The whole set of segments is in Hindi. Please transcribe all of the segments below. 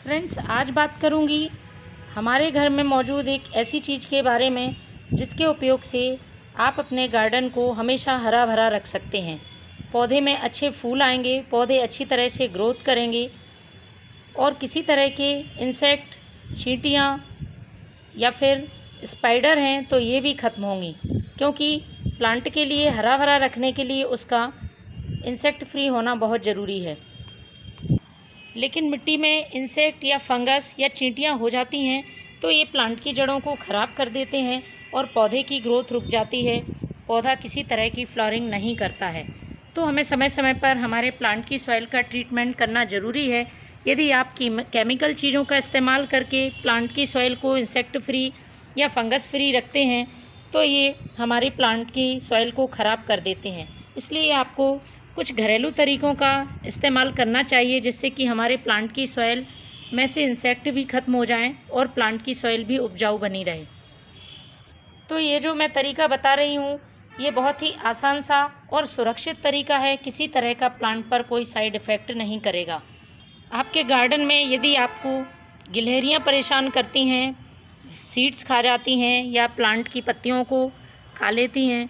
फ्रेंड्स, आज बात करूंगी हमारे घर में मौजूद एक ऐसी चीज़ के बारे में जिसके उपयोग से आप अपने गार्डन को हमेशा हरा भरा रख सकते हैं। पौधे में अच्छे फूल आएंगे, पौधे अच्छी तरह से ग्रोथ करेंगे और किसी तरह के इंसेक्ट, चींटियाँ या फिर स्पाइडर हैं तो ये भी ख़त्म होंगी, क्योंकि प्लांट के लिए हरा भरा रखने के लिए उसका इंसेक्ट फ्री होना बहुत ज़रूरी है। लेकिन मिट्टी में इंसेक्ट या फंगस या चींटियां हो जाती हैं तो ये प्लांट की जड़ों को ख़राब कर देते हैं और पौधे की ग्रोथ रुक जाती है। पौधा किसी तरह की फ्लावरिंग नहीं करता है। तो हमें समय समय पर हमारे प्लांट की सॉइल का ट्रीटमेंट करना ज़रूरी है। यदि आप केमिकल चीज़ों का इस्तेमाल करके प्लांट की सॉइल को इंसेक्ट फ्री या फंगस फ्री रखते हैं तो ये हमारे प्लांट की सॉइल को ख़राब कर देते हैं। इसलिए आपको कुछ घरेलू तरीक़ों का इस्तेमाल करना चाहिए जिससे कि हमारे प्लांट की सॉइल में से इंसेक्ट भी ख़त्म हो जाएं और प्लांट की सॉइल भी उपजाऊ बनी रहे। तो ये जो मैं तरीका बता रही हूँ ये बहुत ही आसान सा और सुरक्षित तरीका है। किसी तरह का प्लांट पर कोई साइड इफ़ेक्ट नहीं करेगा। आपके गार्डन में यदि आपको गिलहरियाँ परेशान करती हैं, सीड्स खा जाती हैं या प्लांट की पत्तियों को खा लेती हैं,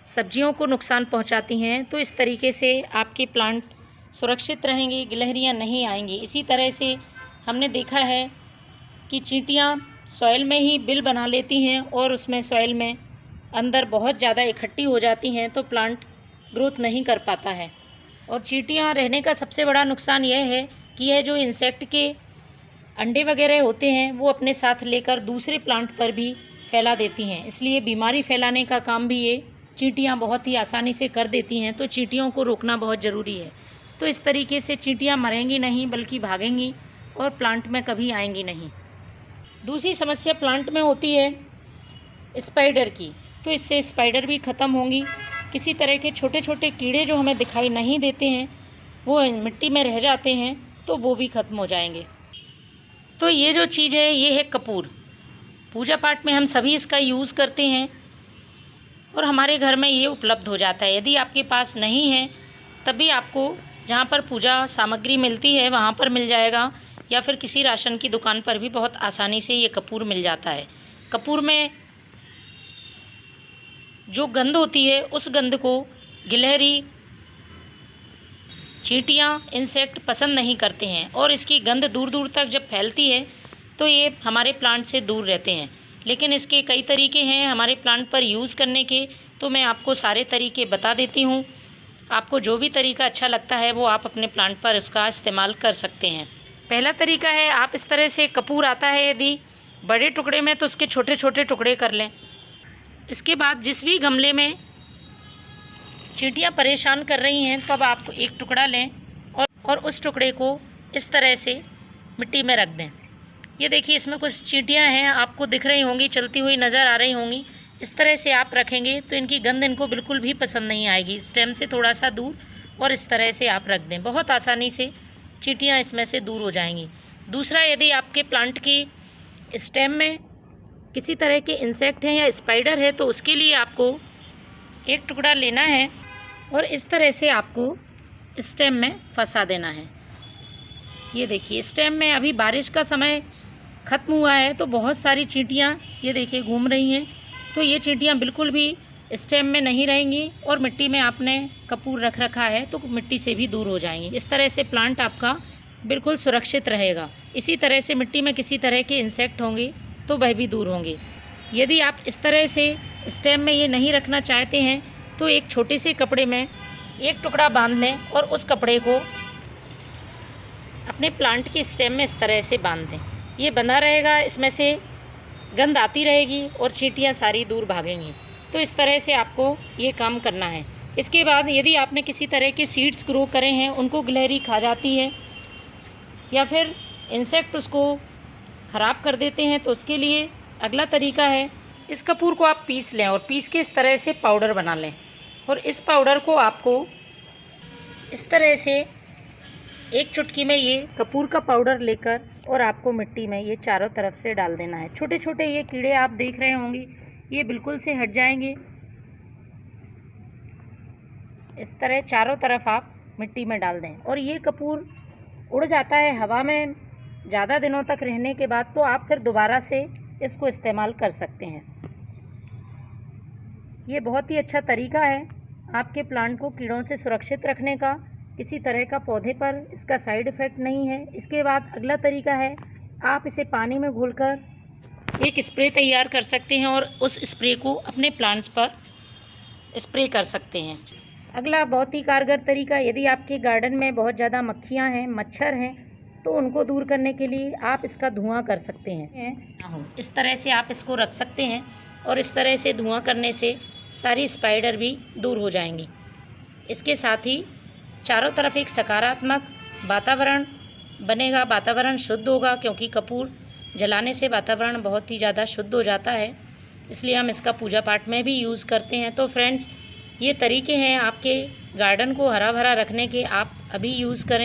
सब्जियों को नुकसान पहुंचाती हैं, तो इस तरीके से आपके प्लांट सुरक्षित रहेंगे, गिलहरियां नहीं आएंगी। इसी तरह से हमने देखा है कि चींटियां सॉइल में ही बिल बना लेती हैं और उसमें सॉइल में अंदर बहुत ज़्यादा इकट्ठी हो जाती हैं तो प्लांट ग्रोथ नहीं कर पाता है। और चींटियां रहने का सबसे बड़ा नुकसान यह है कि यह जो इंसेक्ट के अंडे वगैरह होते हैं वो अपने साथ लेकर दूसरे प्लांट पर भी फैला देती हैं। इसलिए बीमारी फैलाने का काम भी ये चींटियां बहुत ही आसानी से कर देती हैं। तो चींटियों को रोकना बहुत ज़रूरी है। तो इस तरीके से चींटियां मरेंगी नहीं बल्कि भागेंगी और प्लांट में कभी आएंगी नहीं। दूसरी समस्या प्लांट में होती है स्पाइडर की, तो इससे स्पाइडर भी ख़त्म होंगी। किसी तरह के छोटे छोटे कीड़े जो हमें दिखाई नहीं देते हैं वो मिट्टी में रह जाते हैं तो वो भी ख़त्म हो जाएंगे। तो ये जो चीज़ है ये है कपूर। पूजा पाठ में हम सभी इसका यूज़ करते हैं और हमारे घर में ये उपलब्ध हो जाता है। यदि आपके पास नहीं है तभी आपको जहाँ पर पूजा सामग्री मिलती है वहाँ पर मिल जाएगा या फिर किसी राशन की दुकान पर भी बहुत आसानी से ये कपूर मिल जाता है। कपूर में जो गंध होती है उस गंध को गिलहरी, चींटियाँ, इंसेक्ट पसंद नहीं करते हैं और इसकी गंध दूर दूर तक जब फैलती है तो ये हमारे प्लांट से दूर रहते हैं। लेकिन इसके कई तरीके हैं हमारे प्लांट पर यूज़ करने के, तो मैं आपको सारे तरीके बता देती हूँ। आपको जो भी तरीका अच्छा लगता है वो आप अपने प्लांट पर उसका इस्तेमाल कर सकते हैं। पहला तरीका है, आप इस तरह से कपूर आता है यदि बड़े टुकड़े में तो उसके छोटे छोटे टुकड़े कर लें। इसके बाद जिस भी गमले में चींटियाँ परेशान कर रही हैं तब आप एक टुकड़ा लें और उस टुकड़े को इस तरह से मिट्टी में रख दें। ये देखिए इसमें कुछ चींटियाँ हैं, आपको दिख रही होंगी, चलती हुई नज़र आ रही होंगी। इस तरह से आप रखेंगे तो इनकी गंध इनको बिल्कुल भी पसंद नहीं आएगी। स्टेम से थोड़ा सा दूर और इस तरह से आप रख दें, बहुत आसानी से चींटियाँ इसमें से दूर हो जाएंगी। दूसरा, यदि आपके प्लांट की स्टेम में किसी तरह के इंसेक्ट हैं या स्पाइडर है तो उसके लिए आपको एक टुकड़ा लेना है और इस तरह से आपको स्टेम में फंसा देना है। ये देखिए स्टेम में अभी बारिश का समय ख़त्म हुआ है तो बहुत सारी चींटियाँ ये देखिए घूम रही हैं। तो ये चींटियाँ बिल्कुल भी स्टेम में नहीं रहेंगी और मिट्टी में आपने कपूर रख रखा है तो मिट्टी से भी दूर हो जाएंगी। इस तरह से प्लांट आपका बिल्कुल सुरक्षित रहेगा। इसी तरह से मिट्टी में किसी तरह के इंसेक्ट होंगे तो वह भी दूर होंगे। यदि आप इस तरह से स्टेम में ये नहीं रखना चाहते हैं तो एक छोटे से कपड़े में एक टुकड़ा बांध लें और उस कपड़े को अपने प्लांट के स्टेम में इस तरह से बांध दें। ये बंधा रहेगा, इसमें से गंध आती रहेगी और चींटियाँ सारी दूर भागेंगी। तो इस तरह से आपको ये काम करना है। इसके बाद यदि आपने किसी तरह के सीड्स ग्रो करे हैं, उनको गिलहरी खा जाती है या फिर इंसेक्ट उसको ख़राब कर देते हैं तो उसके लिए अगला तरीका है, इस कपूर को आप पीस लें और पीस के इस तरह से पाउडर बना लें और इस पाउडर को आपको इस तरह से एक चुटकी में ये कपूर का पाउडर लेकर और आपको मिट्टी में ये चारों तरफ से डाल देना है। छोटे छोटे ये कीड़े आप देख रहे होंगे ये बिल्कुल से हट जाएंगे। इस तरह चारों तरफ आप मिट्टी में डाल दें और ये कपूर उड़ जाता है हवा में ज़्यादा दिनों तक रहने के बाद तो आप फिर दोबारा से इसको इस्तेमाल कर सकते हैं। ये बहुत ही अच्छा तरीका है आपके प्लांट को कीड़ों से सुरक्षित रखने का। किसी तरह का पौधे पर इसका साइड इफ़ेक्ट नहीं है। इसके बाद अगला तरीका है, आप इसे पानी में घोलकर एक स्प्रे तैयार कर सकते हैं और उस स्प्रे को अपने प्लांट्स पर स्प्रे कर सकते हैं। अगला बहुत ही कारगर तरीका, यदि आपके गार्डन में बहुत ज़्यादा मक्खियाँ हैं, मच्छर हैं, तो उनको दूर करने के लिए आप इसका धुआं कर सकते हैं। इस तरह से आप इसको रख सकते हैं और इस तरह से धुआं करने से सारी स्पाइडर भी दूर हो जाएंगी। इसके साथ ही चारों तरफ एक सकारात्मक वातावरण बनेगा, वातावरण शुद्ध होगा, क्योंकि कपूर जलाने से वातावरण बहुत ही ज़्यादा शुद्ध हो जाता है, इसलिए हम इसका पूजा पाठ में भी यूज़ करते हैं। तो फ्रेंड्स, ये तरीके हैं आपके गार्डन को हरा भरा रखने के, आप अभी यूज़ करें।